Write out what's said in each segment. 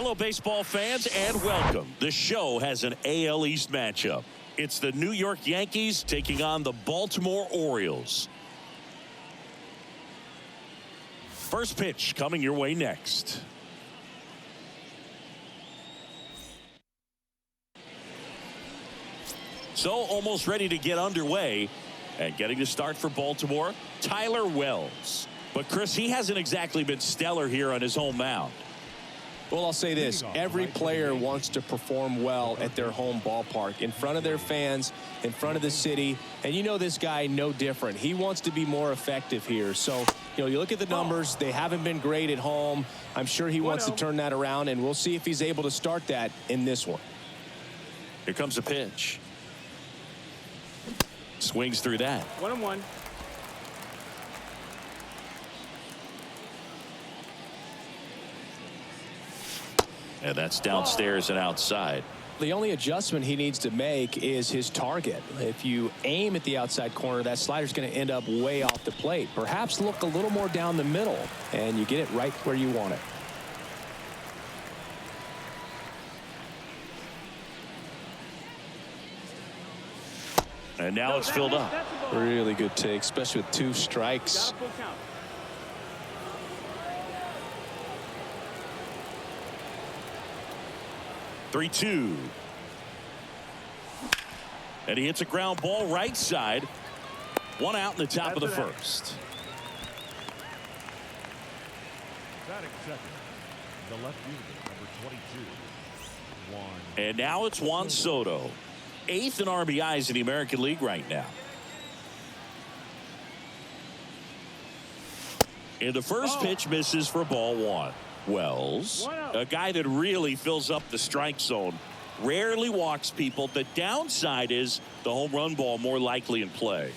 Hello, baseball fans, and welcome. The show has an AL East matchup. It's the New York Yankees taking on the Baltimore Orioles. First pitch coming your way next. So almost ready to get underway, and getting to start for Baltimore, Tyler Wells. But Chris, he hasn't exactly been stellar here on his home mound. Well, I'll say this. Every player wants to perform well at their home ballpark, in front of their fans, in front of the city. And you know this guy no different. He wants to be more effective here. So, you look at the numbers. They haven't been great at home. I'm sure he wants to turn that around, and we'll see if he's able to start that in this one. Here comes a pitch. Swings through that. 1-1. And that's downstairs and outside. The only adjustment he needs to make is his target. If you aim at the outside corner, that slider's going to end up way off the plate. Perhaps look a little more down the middle, and you get it right where you want it. And now it's filled up. Really good take, especially with 2 strikes. 3-2. And he hits a ground ball right side. 1 out in the top of the first. Batting second, the left fielder, number 22. And now it's Juan Soto. 8th in RBIs in the American League right now. And the first pitch misses for ball 1. Wells, a guy that really fills up the strike zone, rarely walks people. The downside is the home run ball more likely in play.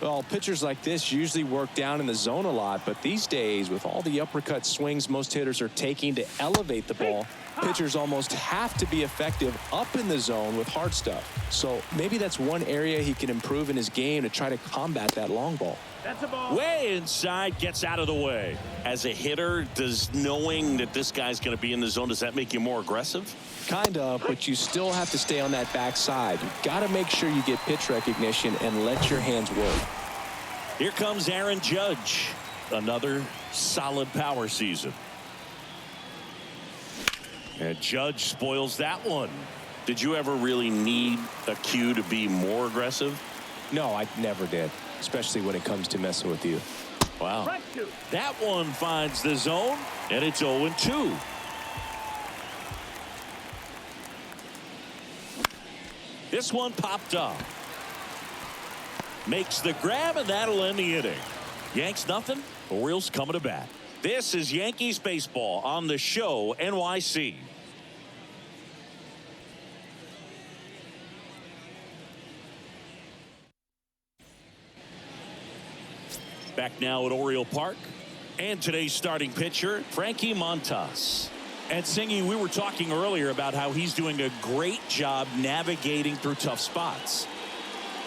Well, pitchers like this usually work down in the zone a lot, but these days, with all the uppercut swings most hitters are taking to elevate the ball, pitchers almost have to be effective up in the zone with hard stuff. So maybe that's one area he can improve in his game to try to combat that long ball. That's a ball. Way inside, gets out of the way. As a hitter, does knowing that this guy's going to be in the zone, does that make you more aggressive? Kind of, but you still have to stay on that backside. You've got to make sure you get pitch recognition and let your hands work. Here comes Aaron Judge. Another solid power season. And Judge spoils that one. Did you ever really need a cue to be more aggressive? No, I never did, especially when it comes to messing with you. Wow. That one finds the zone, and it's 0-2. This one popped up. Makes the grab, and that'll end the inning. Yanks nothing. Orioles coming to bat. This is Yankees baseball on the show NYC. Back now at Oriole Park, and today's starting pitcher, Frankie Montas. And Singy, we were talking earlier about how he's doing a great job navigating through tough spots.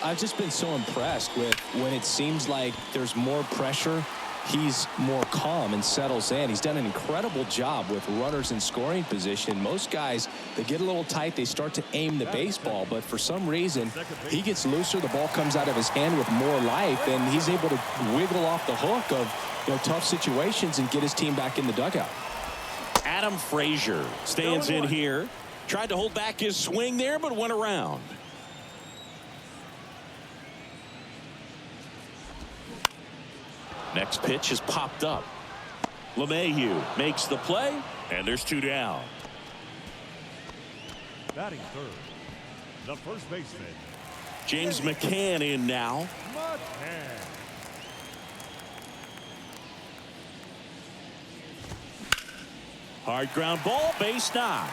I've just been so impressed with when it seems like there's more pressure, he's more calm and settles in. He's done an incredible job with runners in scoring position. Most guys, they get a little tight, they start to aim the baseball, but for some reason he gets looser, the ball comes out of his hand with more life, and he's able to wiggle off the hook of tough situations and get his team back in the dugout. Adam Frazier stands in here, tried to hold back his swing there, but went around. Next pitch is popped up. LeMahieu makes the play, and there's 2 down. Batting third, the first baseman, James McCann in now. Hard ground ball, base knock.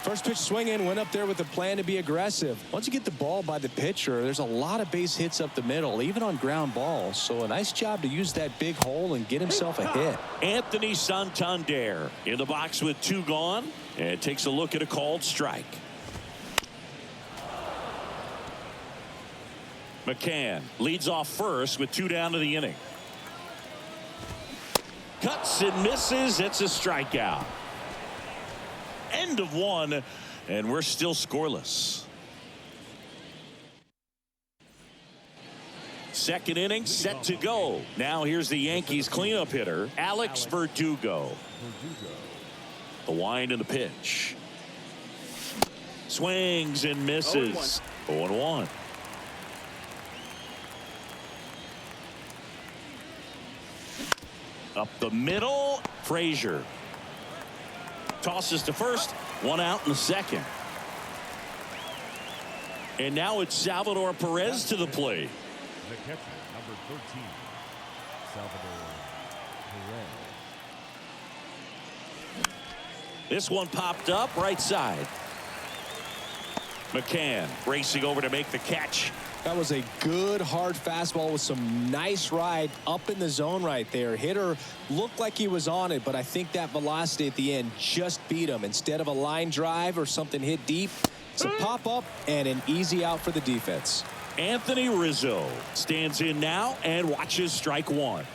First pitch swinging, went up there with a plan to be aggressive. Once you get the ball by the pitcher, there's a lot of base hits up the middle, even on ground balls. So a nice job to use that big hole and get himself a hit. Anthony Santander in the box with 2 gone, and takes a look at a called strike. McCann leads off first with 2 down to the inning. Cuts and misses. It's a strikeout. End of 1, and we're still scoreless. Second inning set to go. Now here's the Yankees cleanup hitter, Alex Verdugo. The wind and the pitch. Swings and misses. 0-1. Up the middle, Frazier. Tosses to first, 1 out in the second. And now it's Salvador Perez to the plate. The catcher, number 13, Salvador Perez. This one popped up right side. McCann racing over to make the catch. That was a good hard fastball with some nice ride up in the zone right there. Hitter looked like he was on it, but I think that velocity at the end just beat him. Instead of a line drive or something hit deep, it's a pop up and an easy out for the defense. Anthony Rizzo stands in now and watches strike 1.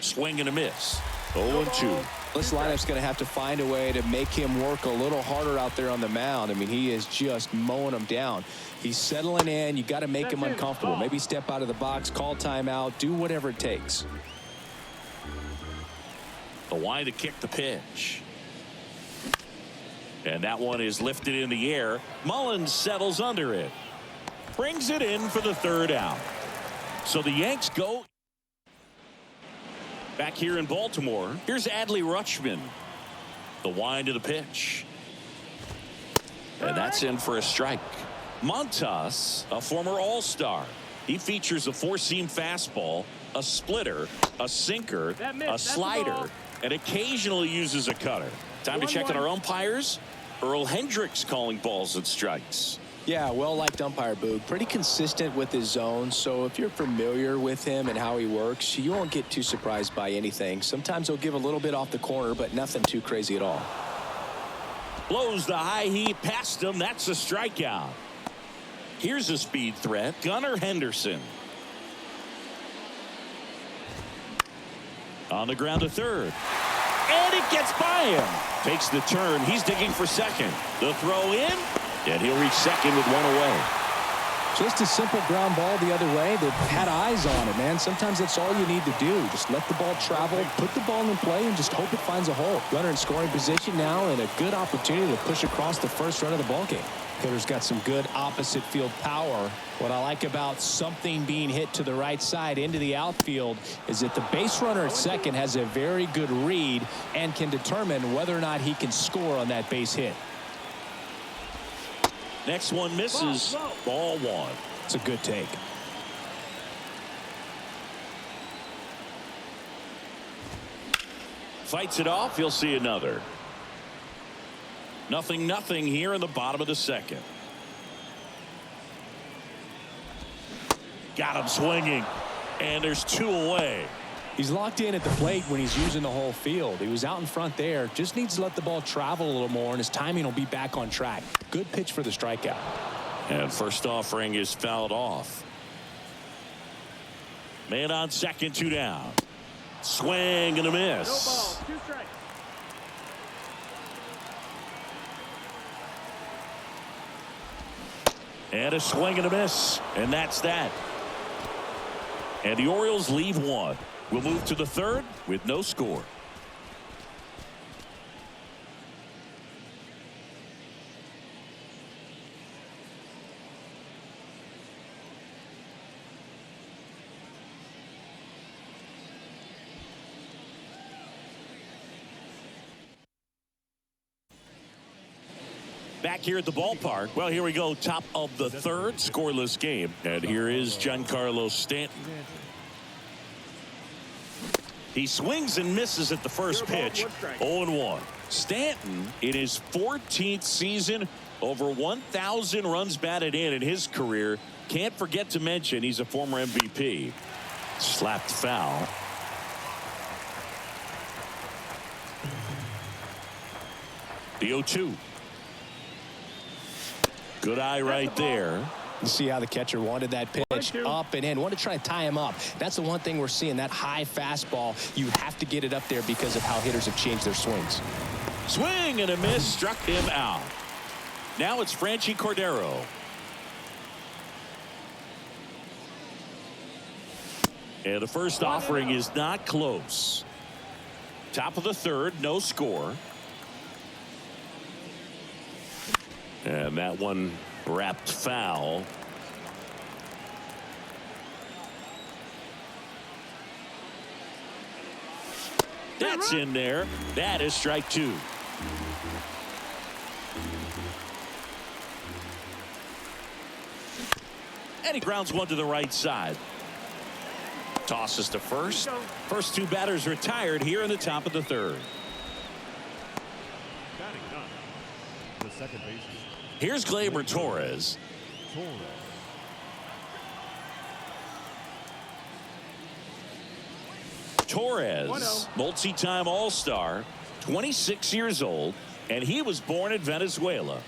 Swing and a miss. 0-2. This lineup's going to have to find a way to make him work a little harder out there on the mound. I mean, he is just mowing him down. He's settling in. You got to make him uncomfortable. Maybe step out of the box, call timeout, do whatever it takes. The wind to kick the pitch. And that one is lifted in the air. Mullins settles under it. Brings it in for the 3rd out. So the Yanks go back here in Baltimore. Here's Adley Rutschman. The wind to the pitch. And that's in for a strike. Montas, a former All-Star. He features a 4-seam fastball, a splitter, a sinker, a slider, and occasionally uses a cutter. Time to check on our umpires. Earl Hendricks calling balls and strikes. Yeah, well-liked umpire, Boog. Pretty consistent with his zone, so if you're familiar with him and how he works, you won't get too surprised by anything. Sometimes he'll give a little bit off the corner, but nothing too crazy at all. Blows the high heat past him. That's a strikeout. Here's a speed threat. Gunnar Henderson. On the ground to third. And it gets by him. Takes the turn. He's digging for second. The throw in. And he'll reach second with 1 away. Just a simple ground ball the other way. They've had eyes on it, man. Sometimes that's all you need to do. Just let the ball travel, put the ball in play, and just hope it finds a hole. Runner in scoring position now, and a good opportunity to push across the first run of the ball game. Hitter's got some good opposite field power. What I like about something being hit to the right side into the outfield is that the base runner at second has a very good read and can determine whether or not he can score on that base hit. Next one misses. Ball 1. It's a good take. Fights it off. He'll see another. 0-0 here in the bottom of the second. Got him swinging. And there's 2 away. He's locked in at the plate when he's using the whole field. He was out in front there. Just needs to let the ball travel a little more, and his timing will be back on track. Good pitch for the strikeout. And first offering is fouled off. Man on second, 2 down. Swing and a miss. No ball, 2 strikes. And a swing and a miss. And that's that. And the Orioles leave 1. We'll move to the 3rd with no score. Back here at the ballpark. Well, here we go. Top of the 3rd, scoreless game. And here is Giancarlo Stanton. He swings and misses at the first pitch. 0-1. Stanton in his 14th season, over 1,000 runs batted in his career. Can't forget to mention he's a former MVP. Slapped foul. The 0-2. Good eye right there. You see how the catcher wanted that pitch up and in. Wanted to try and tie him up. That's the one thing we're seeing, that high fastball. You have to get it up there because of how hitters have changed their swings. Swing and a miss, struck him out. Now it's Franchy Cordero. And the first offering is not close. Top of the third, no score. And that one wrapped foul. That's in there. That is strike two. And he grounds one to the right side. Tosses to first. First two batters retired here in the top of the third. Batting ninth, the second baseman. Here's Gleyber Torres. Torres, multi-time All-Star, 26 years old, and he was born in Venezuela.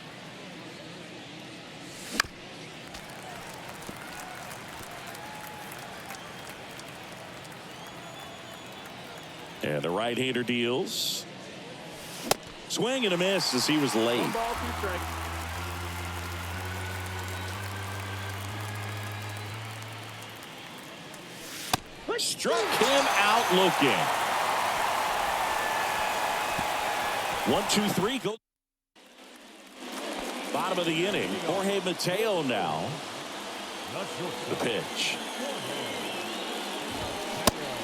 And the right-hander deals. Swing and a miss as he was late. Struck him out looking. 1-2-3 go. Bottom of the inning. Jorge Mateo now. The pitch.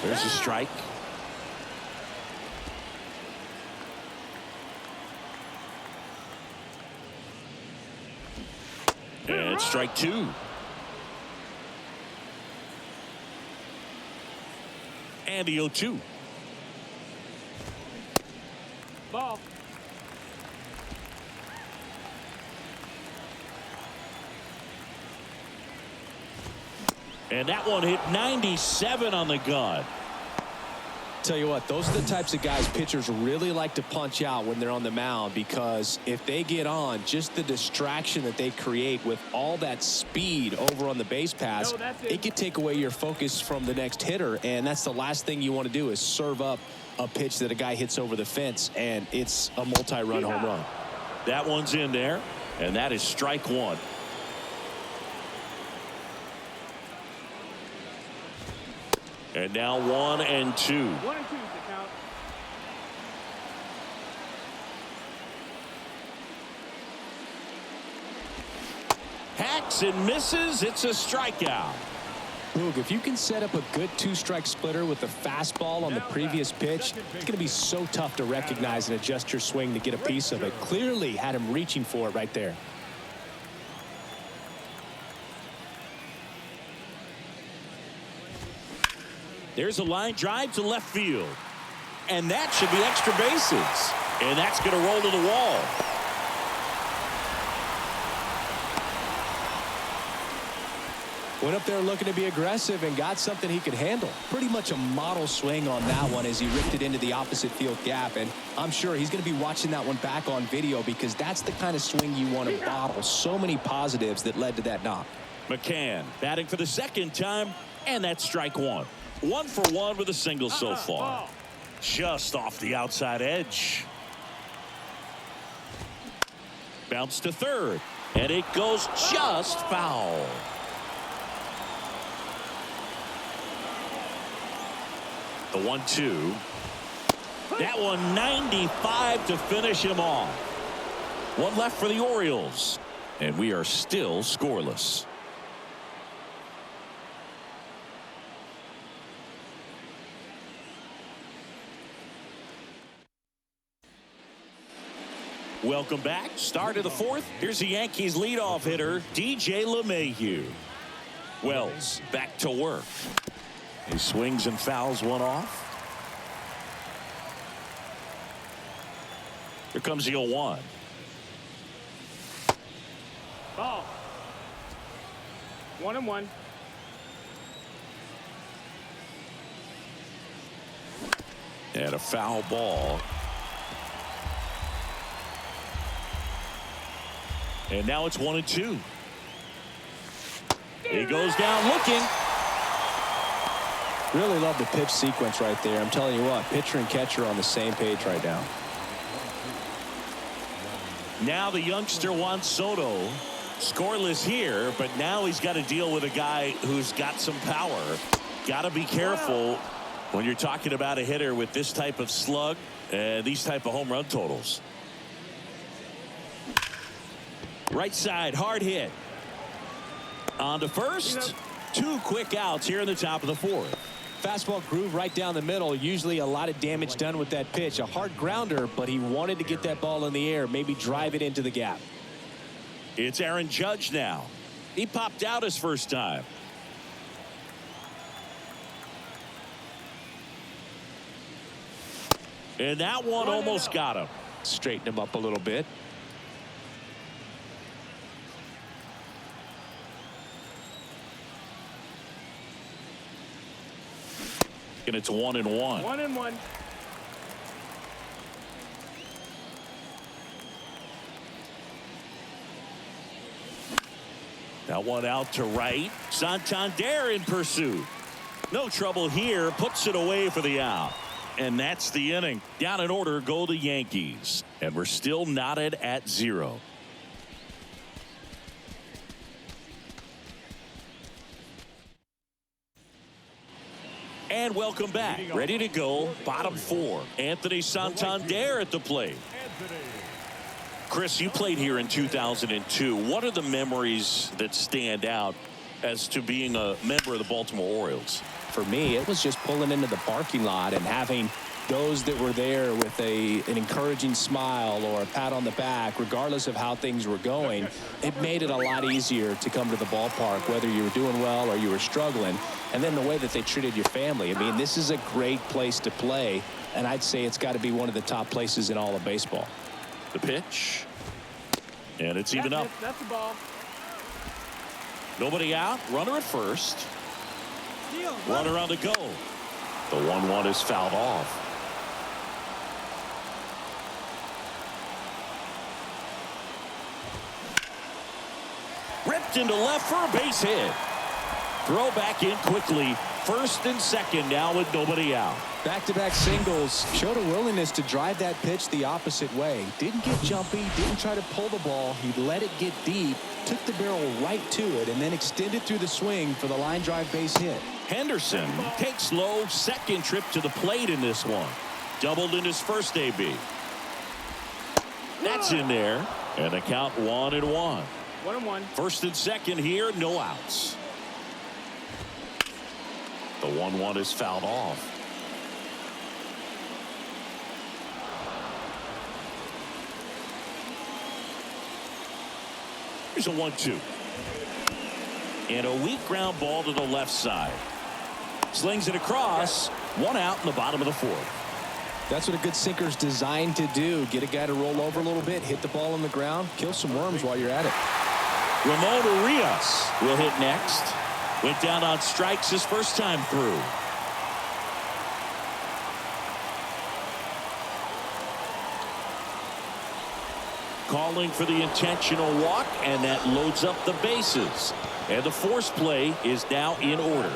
There's a strike. And strike two. And the 0-2. Ball. And that one hit 97 on the gun. Tell you what, those are the types of guys pitchers really like to punch out when they're on the mound, because if they get on, just the distraction that they create with all that speed over on the base pass, it could take away your focus from the next hitter, and that's the last thing you want to do, is serve up a pitch that a guy hits over the fence and it's a multi-run home run. That one's in there, and that is strike one. And now 1-2. 1 and 2 is the count. Hacks and misses. It's a strikeout. Boog, if you can set up a good two-strike splitter with the fastball on the previous pitch, it's going to be so tough to recognize and adjust your swing to get a piece of it. Clearly had him reaching for it right there. There's a line drive to left field. And that should be extra bases. And that's going to roll to the wall. Went up there looking to be aggressive and got something he could handle. Pretty much a model swing on that one as he ripped it into the opposite field gap. And I'm sure he's going to be watching that one back on video, because that's the kind of swing you want to bottle. So many positives that led to that knock. McCann batting for the second time, and that's strike one. 1 for 1 with a single so far. Just off the outside edge. Bounce to third, and it goes just foul. The 1-2. That one 95 to finish him off. One left for the Orioles, and we are still scoreless. Welcome back. Start of the fourth. Here's the Yankees leadoff hitter, DJ LeMahieu. Wells back to work. He swings and fouls one off. Here comes the 0-1. Ball. 1-1. And a foul ball. And now it's 1-2. He goes down looking. Really love the pitch sequence right there. I'm telling you what, pitcher and catcher are on the same page right now. Now the youngster Juan Soto, scoreless here, but now he's got to deal with a guy who's got some power. Got to be careful when you're talking about a hitter with this type of slug and these type of home run totals. Right side, hard hit. On to first. 2 quick outs here in the top of the 4th. Fastball groove right down the middle. Usually a lot of damage done with that pitch. A hard grounder, but he wanted to get that ball in the air, maybe drive it into the gap. It's Aaron Judge now. He popped out his first time. And that one almost got him. Straighten him up a little bit. And it's 1-1. 1-1. That one out to right. Santander in pursuit. No trouble here. Puts it away for the out. And that's the inning. Down in order go the Yankees. And we're still knotted at 0. And welcome back. Ready to go. Bottom 4. Anthony Santander at the plate. Chris, you played here in 2002. What are the memories that stand out as to being a member of the Baltimore Orioles? For me, it was just pulling into the parking lot and having those that were there with an encouraging smile or a pat on the back, regardless of how things were going. It made it a lot easier to come to the ballpark, whether you were doing well or you were struggling. And then the way that they treated your family. I mean, this is a great place to play, and I'd say it's got to be one of the top places in all of baseball. The pitch. And it's even up. That's the ball. Nobody out. Runner at first. Runner on the go. The 1-1 is fouled off. Ripped into left for a base hit. Throw back in quickly. First and second now with nobody out. Back-to-back singles. Showed a willingness to drive that pitch the opposite way. Didn't get jumpy. Didn't try to pull the ball. He let it get deep. Took the barrel right to it and then extended through the swing for the line drive base hit. Henderson takes low. Second trip to the plate in this one. Doubled in his first AB. That's in there. And the count 1-1. 1-1. First and second here. No outs. The 1-1 is fouled off. Here's a 1-2. And a weak ground ball to the left side. Slings it across. 1 out in the bottom of the 4th. That's what a good sinker's designed to do. Get a guy to roll over a little bit, hit the ball on the ground, kill some worms while you're at it. Ramon Urias will hit next. Went down on strikes his first time through. Calling for the intentional walk, and that loads up the bases. And the force play is now in order.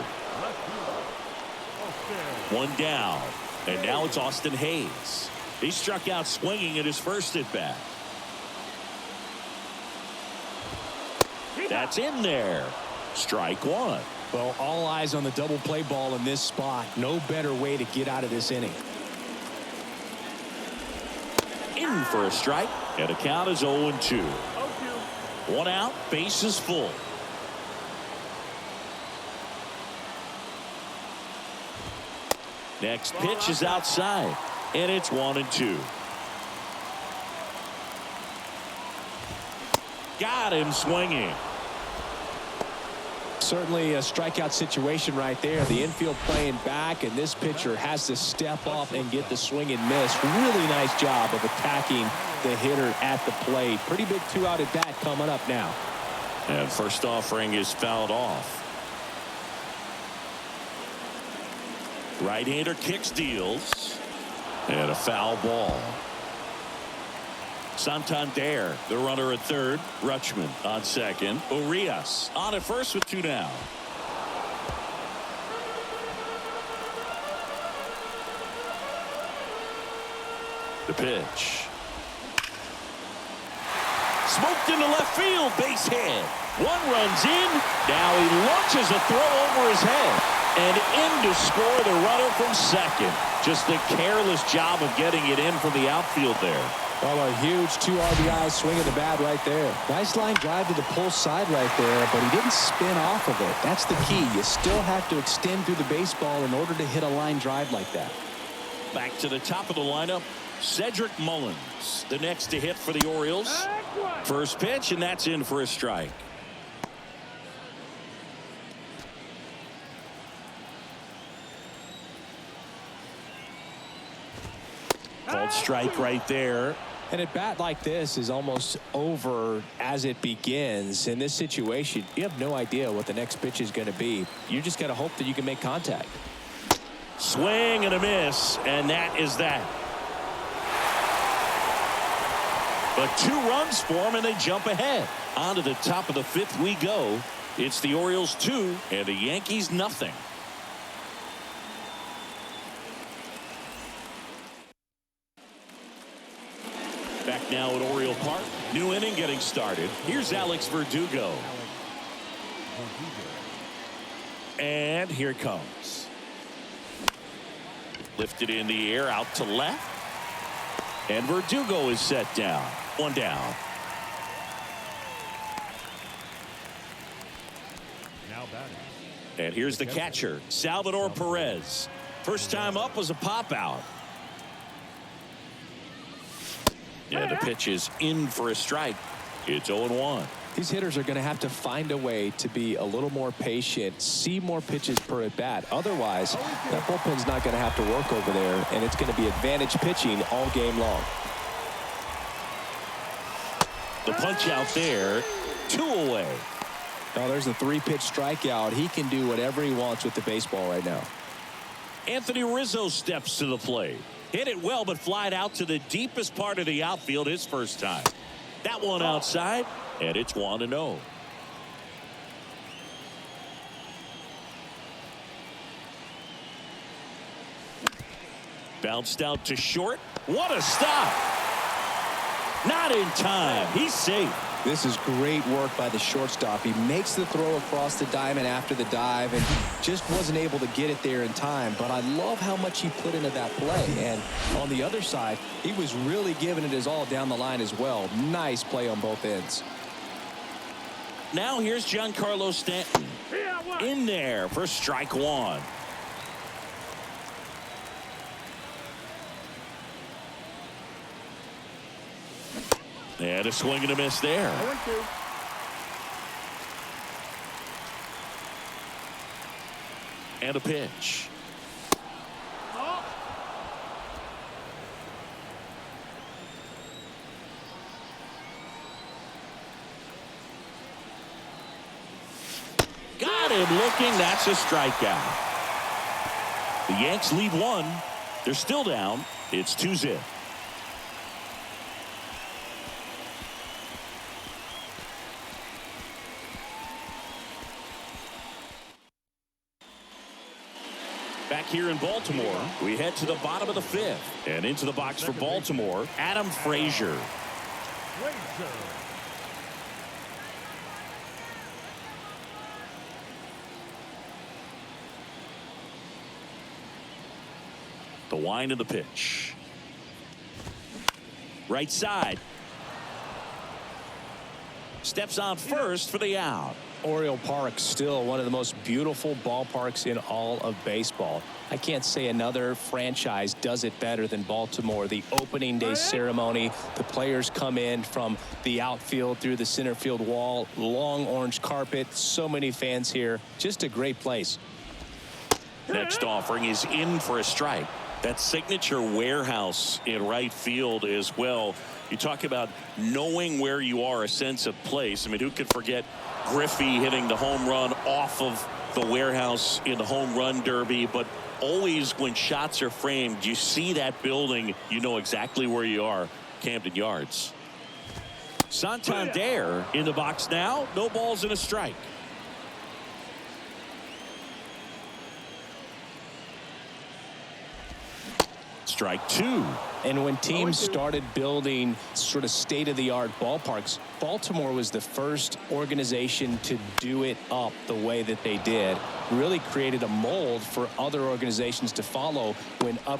1 down. And now it's Austin Hayes. He struck out swinging at his first at bat. That's in there. Strike 1. Well, all eyes on the double play ball in this spot. No better way to get out of this inning. In for a strike, and the count is 0-2. 1 out, bases full. Next pitch is outside, and it's 1-2. Got him swinging. Certainly a strikeout situation right there. The infield playing back, and this pitcher has to step up and get the swing and miss. Really nice job of attacking the hitter at the plate. Pretty big 2-out at bat coming up now. And first offering is fouled off. Right-hander kicks, deals, and a foul ball. Santander, the runner at third. Rutschman on second. Urias on at first with 2 down. The pitch. Smoked into left field. Base hit. 1 runs in. Now he launches a throw over his head. And in to score the runner from second. Just a careless job of getting it in from the outfield there. Well, a huge 2 RBI swing of the bat right there. Nice line drive to the pull side right there, but he didn't spin off of it. That's the key. You still have to extend through the baseball in order to hit a line drive like that. Back to the top of the lineup, Cedric Mullins, the next to hit for the Orioles. First pitch, and that's in for a strike. Called strike right there. And a bat like this is almost over as it begins. In this situation, you have no idea what the next pitch is going to be. You just got to hope that you can make contact. Swing and a miss, and that is that. But 2 runs for him, and they jump ahead. On to the top of the 5th we go. It's the Orioles 2 and the Yankees nothing. Back now at Oriole Park. New inning getting started. Here's Alex Verdugo. And here it comes. Lifted in the air out to left. And Verdugo is set down. 1 down. Now batting. And here's the catcher, Salvador Perez. First time up was a pop out. And the pitch is in for a strike. It's 0-1. These hitters are going to have to find a way to be a little more patient, see more pitches per at bat. Otherwise, that bullpen's not going to have to work over there, and it's going to be advantage pitching all game long. The punch out there, 2 away. Now there's a 3-pitch strikeout. He can do whatever he wants with the baseball right now. Anthony Rizzo steps to the plate. Hit it well, but flied out to the deepest part of the outfield his first time. That one outside, and it's 1-0. Bounced out to short. What a stop. Not in time. He's safe. This is great work by the shortstop. He makes the throw across the diamond after the dive and just wasn't able to get it there in time. But I love how much he put into that play. And on the other side, he was really giving it his all down the line as well. Nice play on both ends. Now here's Giancarlo Stanton. In there for strike 1. And a swing and a miss there. And a pitch. Got him looking. That's a strikeout. The Yanks lead 1. They're still down. It's 2-0. Back here in Baltimore, we head to the bottom of the 5th. And into the box for Baltimore, Adam Frazier. The wind of the pitch. Right side. Steps on first for the out. Oriole Park still one of the most beautiful ballparks in all of baseball. I can't say another franchise does it better than Baltimore. The opening day ceremony, the players come in from the outfield through the center field wall, long orange carpet, so many fans here. Just a great place. Next offering is in for a strike. That signature warehouse in right field as well. You talk about knowing where you are, a sense of place. I mean, who could forget Griffey hitting the home run off of the warehouse in the home run derby? But always when shots are framed, you see that building, you know exactly where you are. Camden Yards. Santander in the box now. No balls and a strike. Strike two. And when teams started building sort of state-of-the-art ballparks, Baltimore was the first organization to do it up the way that they did. Really created a mold for other organizations to follow when up.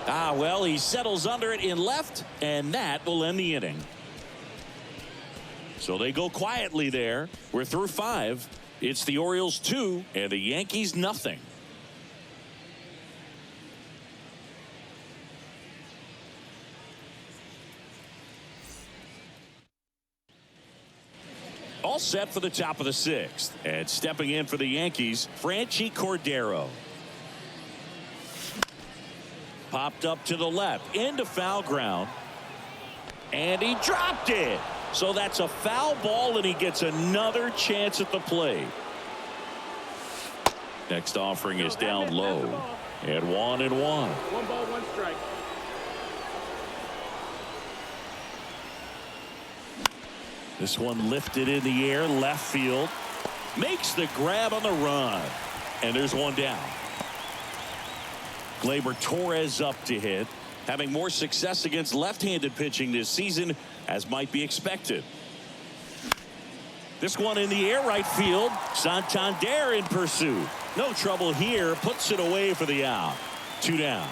Well, he settles under it in left, and that will end the inning. So they go quietly there. We're through 5. It's the Orioles 2 and the Yankees nothing. All set for the top of the 6th. And stepping in for the Yankees, Franchi Cordero. Popped up to the left, into foul ground. And he dropped it. So that's a foul ball, and he gets another chance at the plate. Next offering is down low. And 1-1. 1 ball, 1 strike. This one lifted in the air, left field. Makes the grab on the run. And there's one down. Gleyber Torres up to hit. Having more success against left-handed pitching this season, as might be expected. This one in the air, right field. Santander in pursuit. No trouble here. Puts it away for the out. 2 down.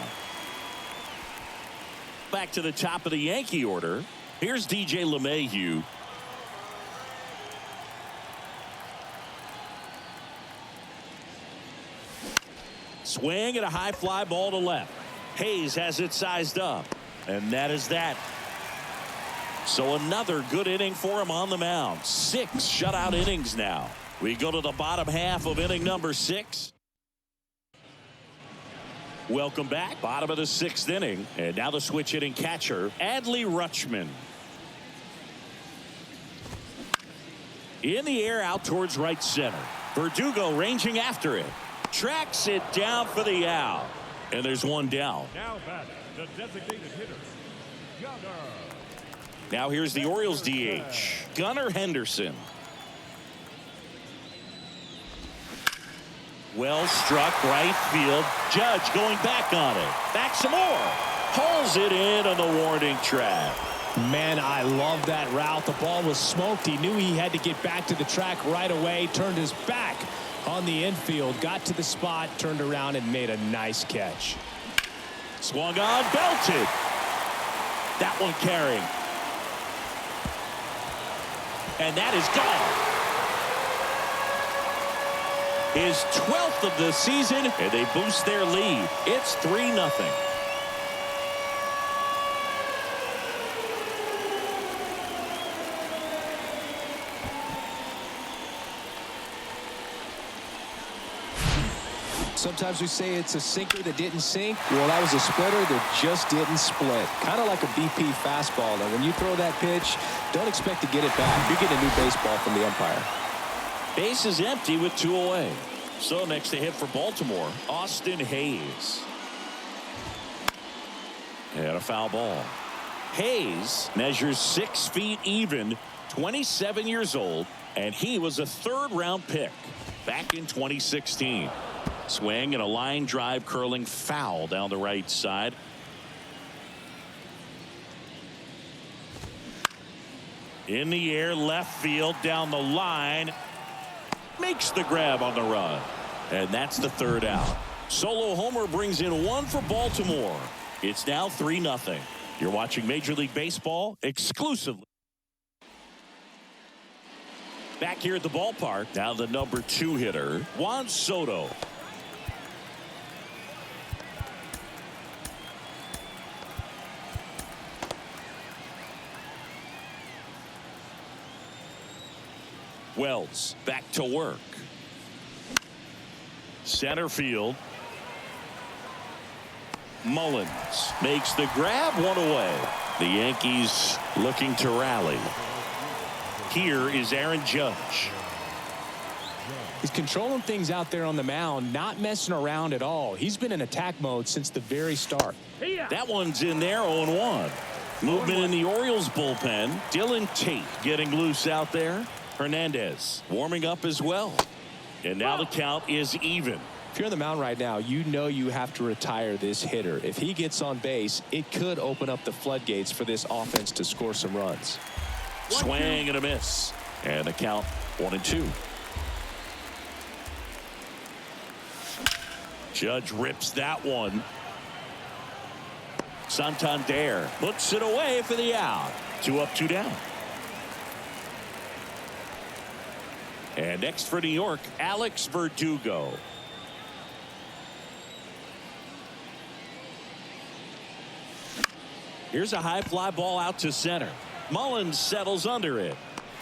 Back to the top of the Yankee order. Here's DJ LeMahieu. Swing and a high fly ball to left. Hayes has it sized up. And that is that. So another good inning for him on the mound. 6 shutout innings now. We go to the bottom half of inning number 6. Welcome back. Bottom of the 6th inning. And now the switch hitting catcher, Adley Rutschman. In the air out towards right center. Verdugo ranging after it. Tracks it down for the out. And there's one down. Now batting, the designated hitter, Gunnar. Now here's the Orioles DH, Gunnar Henderson. Well struck right field. Judge going back on it. Back some more. Pulls it in on the warning track. Man, I love that route. The ball was smoked. He knew he had to get back to the track right away. Turned his back on the infield. Got to the spot. Turned around and made a nice catch. Swung on. Belted. That one carrying. And that is gone. His 12th of the season, and they boost their lead. It's 3-0. Sometimes we say it's a sinker that didn't sink. Well, that was a splitter that just didn't split. Kind of like a BP fastball. And when you throw that pitch, don't expect to get it back. You're getting a new baseball from the umpire. Base is empty with 2 away. So next to hit for Baltimore, Austin Hayes. And a foul ball. Hayes measures 6 feet even, 27 years old, and he was a 3rd-round pick back in 2016. Swing and a line drive curling foul down the right side. In the air, left field, down the line. Makes the grab on the run. And that's the 3rd out. Solo homer brings in 1 for Baltimore. It's now 3-0. You're watching Major League Baseball exclusively. Back here at the ballpark, now the number 2 hitter, Juan Soto. Wells back to work. Center field. Mullins makes the grab, 1 away. The Yankees looking to rally. Here is Aaron Judge. He's controlling things out there on the mound, not messing around at all. He's been in attack mode since the very start. That one's in there, 0-1. Movement in the Orioles bullpen. Dylan Tate getting loose out there. Hernandez warming up as well. And now the count is even. If you're on the mound right now, you know you have to retire this hitter. If he gets on base, it could open up the floodgates for this offense to score some runs. Swing and a miss. And the count 1-2. Judge rips that one. Santander puts it away for the out. 2 up, 2 down. And next for New York, Alex Verdugo. Here's a high fly ball out to center. Mullins settles under it.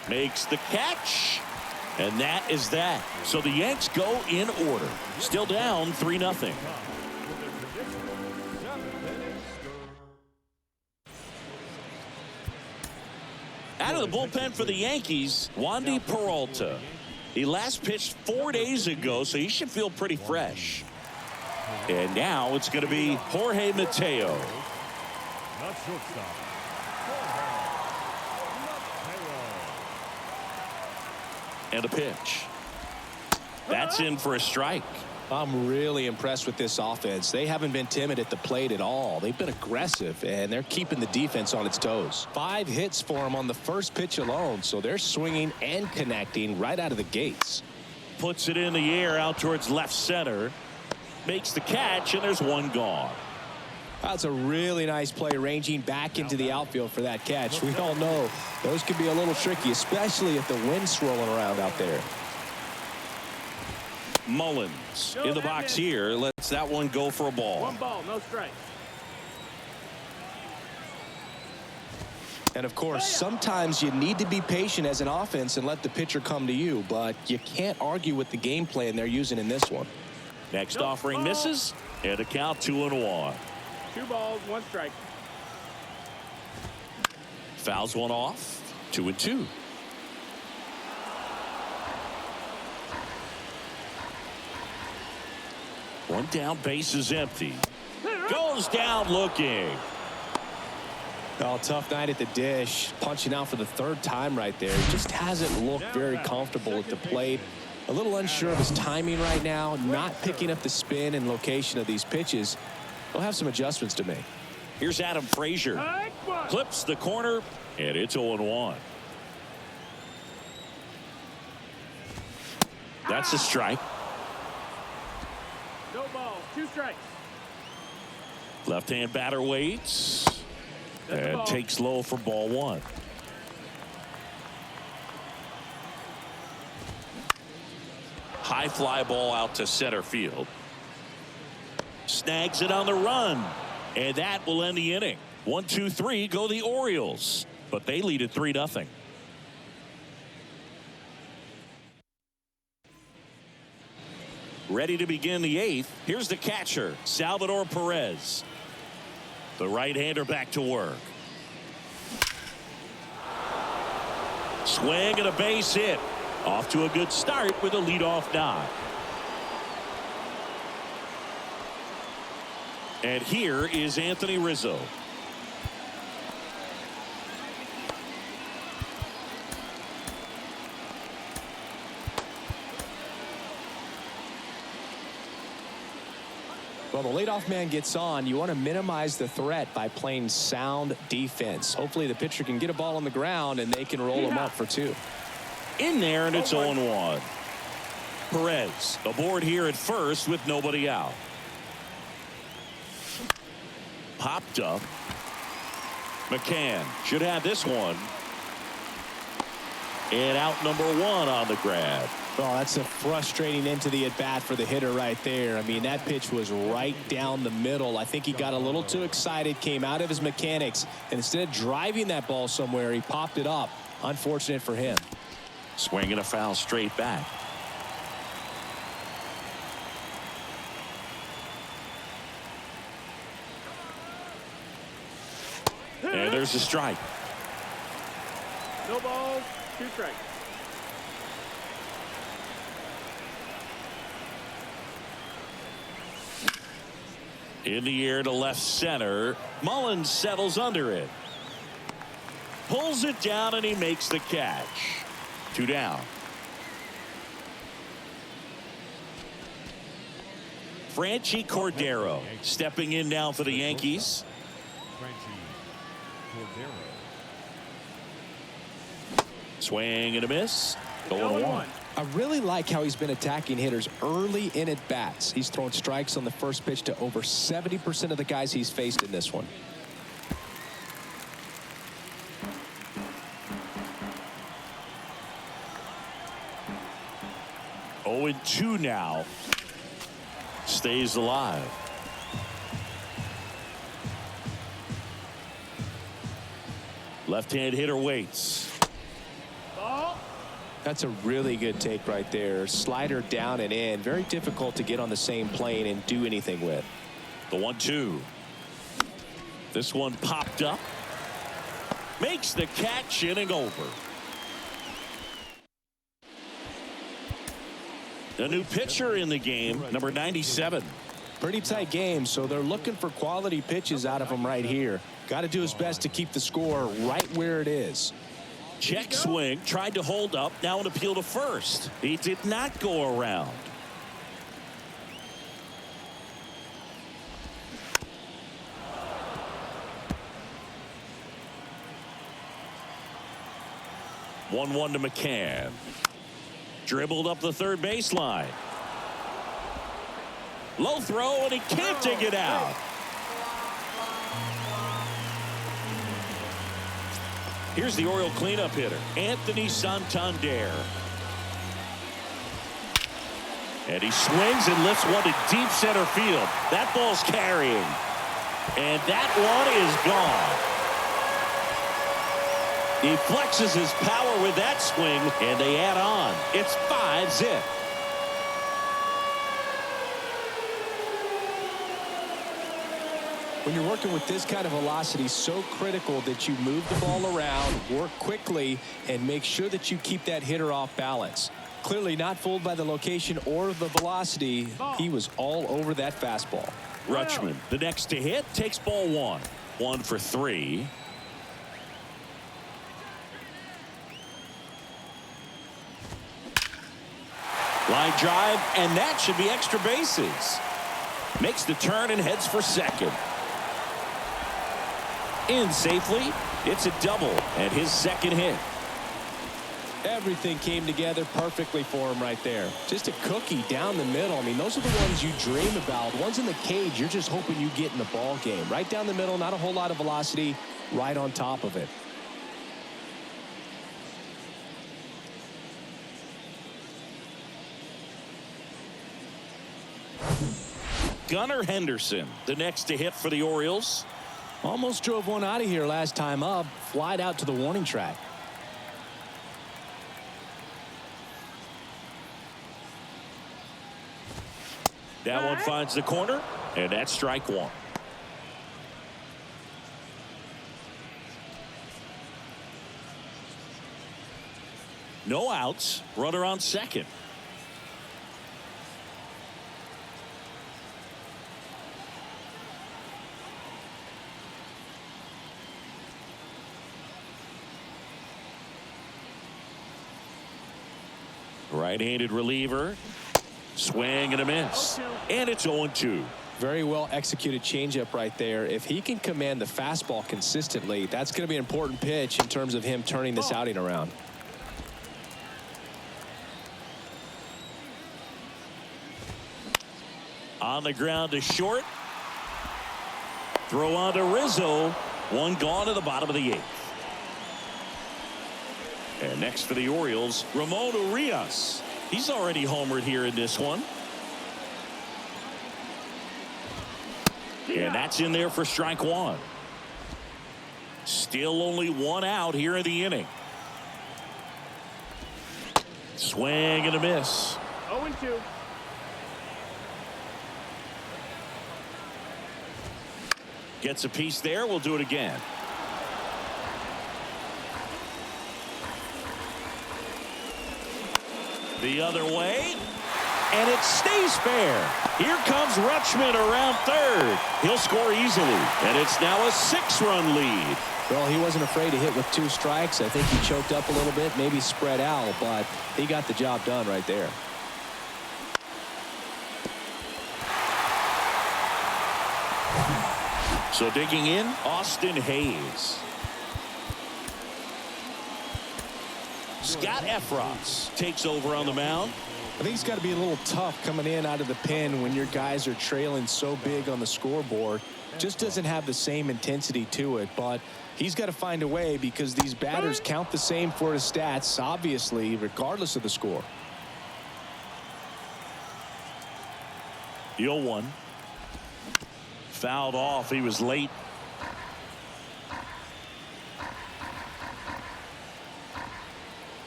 Makes the catch. And that is that. So the Yanks go in order. Still down 3-0. Out of the bullpen for the Yankees, Wandy Peralta. He last pitched 4 days ago, so he should feel pretty fresh. And now it's going to be Jorge Mateo. Not shortstop. And a pitch. That's in for a strike. I'm really impressed with this offense. They haven't been timid at the plate at all. They've been aggressive, and they're keeping the defense on its toes. 5 hits for them on the first pitch alone, so they're swinging and connecting right out of the gates. Puts it in the air out towards left center. Makes the catch, and there's one gone. That's a really nice play, ranging back into the outfield for that catch. We all know those can be a little tricky, especially if the wind's swirling around out there. Mullins in the box here. Lets that one go for a ball. 1 ball, no strike. And of course, sometimes you need to be patient as an offense and let the pitcher come to you, but you can't argue with the game plan they're using in this one. Next offering misses, and a count 2-1. 2 balls, 1 strike. Fouls one off. 2-2. One down, base is empty. Goes down looking. Oh, tough night at the dish. Punching out for the 3rd time right there. He just hasn't looked very comfortable at the plate. A little unsure of his timing right now. Not picking up the spin and location of these pitches. He'll have some adjustments to make. Here's Adam Frazier. Clips the corner, and it's 0-1. That's a strike. No balls, 2 strikes. Left-hand batter waits and takes low for ball 1. High fly ball out to center field. Snags it on the run, and that will end the inning. 1, 2, 3 go the Orioles, but they lead at 3-0. Ready to begin the 8th. Here's the catcher, Salvador Perez. The right-hander back to work. Swing and a base hit. Off to a good start with a leadoff knock. And here is Anthony Rizzo. Well, the leadoff man gets on. You want to minimize the threat by playing sound defense. Hopefully the pitcher can get a ball on the ground and they can roll him up for 2. In there, and it's 0-1. Perez aboard here at first with nobody out. Popped up. McCann should have this one. And out number 1 on the grab. Oh, that's a frustrating end to the at-bat for the hitter right there. I mean, that pitch was right down the middle. I think he got a little too excited, came out of his mechanics, and instead of driving that ball somewhere, he popped it up. Unfortunate for him. Swing and a foul straight back. And there's a strike. No balls, 2 strikes. In the air to left center. Mullins settles under it. Pulls it down and he makes the catch. 2 down. Franchi Cordero stepping in now for the Yankees. Swing and a miss. 0-1. I really like how he's been attacking hitters early in at bats. He's thrown strikes on the first pitch to over 70% of the guys he's faced in this one. Oh, and 2 now. Stays alive. Left-hand hitter waits. Ball. That's a really good take right there. Slider down and in. Very difficult to get on the same plane and do anything with. The 1-2. This one popped up. Makes the catch, inning over. A new pitcher in the game, number 97. Pretty tight game, so they're looking for quality pitches out of him right here. Got to do his best to keep the score right where it is. Check swing, tried to hold up, now an appeal to first. He did not go around. One to McCann. Dribbled up the third baseline. Low throw, and he can't dig it out. Here's the Oriole cleanup hitter, Anthony Santander. And he swings and lifts one to deep center field. That ball's carrying. And that one is gone. He flexes his power with that swing, and they add on. It's 5-zip. When you're working with this kind of velocity, so critical that you move the ball around, work quickly, and make sure that you keep that hitter off balance. Clearly not fooled by the location or the velocity. He was all over that fastball. Rutschman, the next to hit, takes ball 1. 1 for 3. Line drive, and that should be extra bases. Makes the turn and heads for second. In safely. It's a double and his second hit. Everything came together perfectly for him right there. Just a cookie down the middle. I mean, those are the ones you dream about. Ones in the cage, you're just hoping you get in the ball game. Right down the middle, not a whole lot of velocity, right on top of it. Gunnar Henderson, the next to hit for the Orioles. Almost drove one out of here last time up. Flied out to the warning track. That one finds the corner, and that's strike 1. No outs. Runner on second. Right-handed reliever. Swing and a miss. And it's 0-2. Very well executed changeup right there. If he can command the fastball consistently, that's going to be an important pitch in terms of him turning this outing around. On the ground to short. Throw on to Rizzo. One gone to the bottom of the 8th. And next for the Orioles, Ramon Urias. He's already homered here in this one. And that's in there for strike 1. Still only 1 out here in the inning. Swing and a miss. 0-2. Gets a piece there. We'll do it again. The other way. and it stays fair. Here comes Rutschman around third. He'll score easily, and it's now a 6-run lead. Well, he wasn't afraid to hit with 2 strikes. I think he choked up a little bit, maybe spread out, but he got the job done right there. So digging in, Austin Hayes. Scott Efros takes over on the mound. I think it's got to be a little tough coming in out of the pen when your guys are trailing so big on the scoreboard. Just doesn't have the same intensity to it, but he's got to find a way because these batters count the same for his stats, obviously, regardless of the score. 0-1. Fouled off. He was late.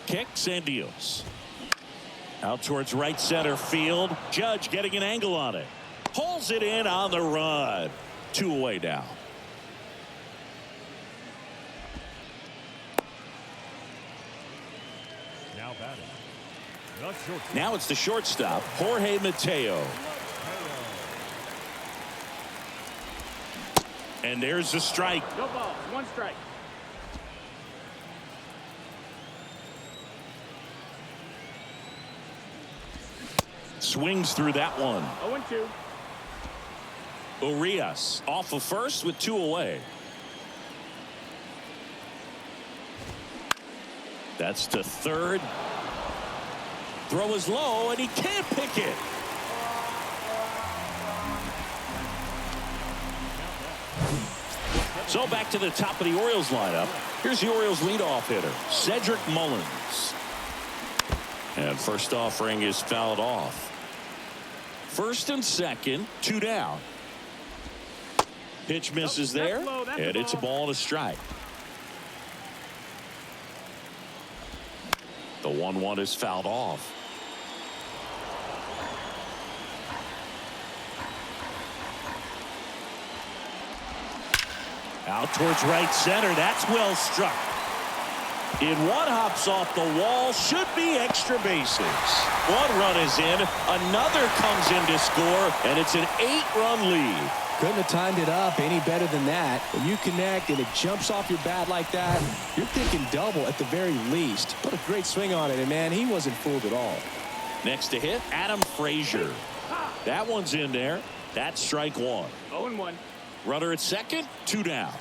Kicks and deals. Out towards right center field. Judge getting an angle on it. Pulls it in on the run. 2 away now. Now batting. The shortstop. Now it's the shortstop, Jorge Mateo. And there's the strike. No balls. 1 strike. Swings through that one. 0-2. Urias off of first with 2 away. That's to third. Throw is low and he can't pick it. So back to the top of the Orioles lineup. Here's the Orioles leadoff hitter, Cedric Mullins. And first offering is fouled off. First and second, 2 down. Pitch misses there, and it's a ball and a strike. The 1-1 is fouled off. Out towards right center. That's well struck. In one hops off the wall. Should be extra bases. 1 run is in. Another comes in to score, and it's an 8-run lead. Couldn't have timed it up any better than that. When you connect and it jumps off your bat like that, you're thinking double at the very least. Put a great swing on it, and man, he wasn't fooled at all. Next to hit, Adam Frazier. That one's in there. That's strike 1. 0-1. Runner at second, 2 down.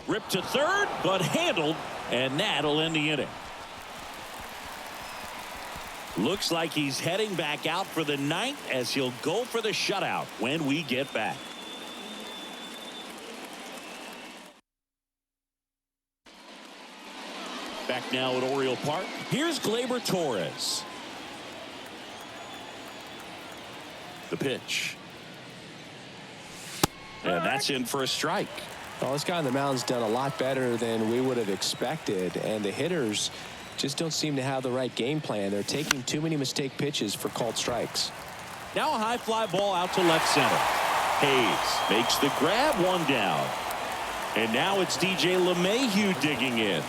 Ripped to third, but handled, and that'll end the inning. Looks like he's heading back out for the 9th as he'll go for the shutout when we get back. Back now at Oriole Park. Here's Gleyber Torres. The pitch. And that's in for a strike. Well, this guy on the mound's done a lot better than we would have expected, and the hitters just don't seem to have the right game plan. They're taking too many mistake pitches for called strikes. Now a high fly ball out to left center. Hayes makes the grab, 1 down. And now it's DJ LeMahieu digging in.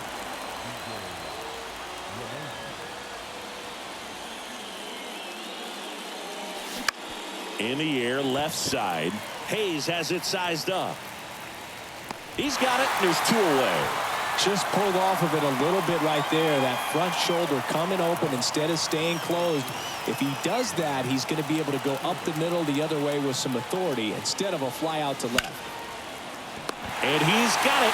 In the air, left side. Hayes has it sized up. He's got it, and there's 2 away. Just pulled off of it a little bit right there. That front shoulder coming open instead of staying closed. If he does that, he's going to be able to go up the middle the other way with some authority instead of a fly out to left. And he's got it.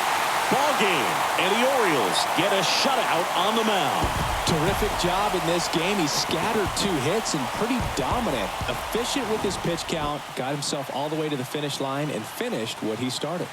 Ball game. And the Orioles get a shutout on the mound. Terrific job in this game. He scattered 2 hits and pretty dominant. Efficient with his pitch count. Got himself all the way to the finish line and finished what he started.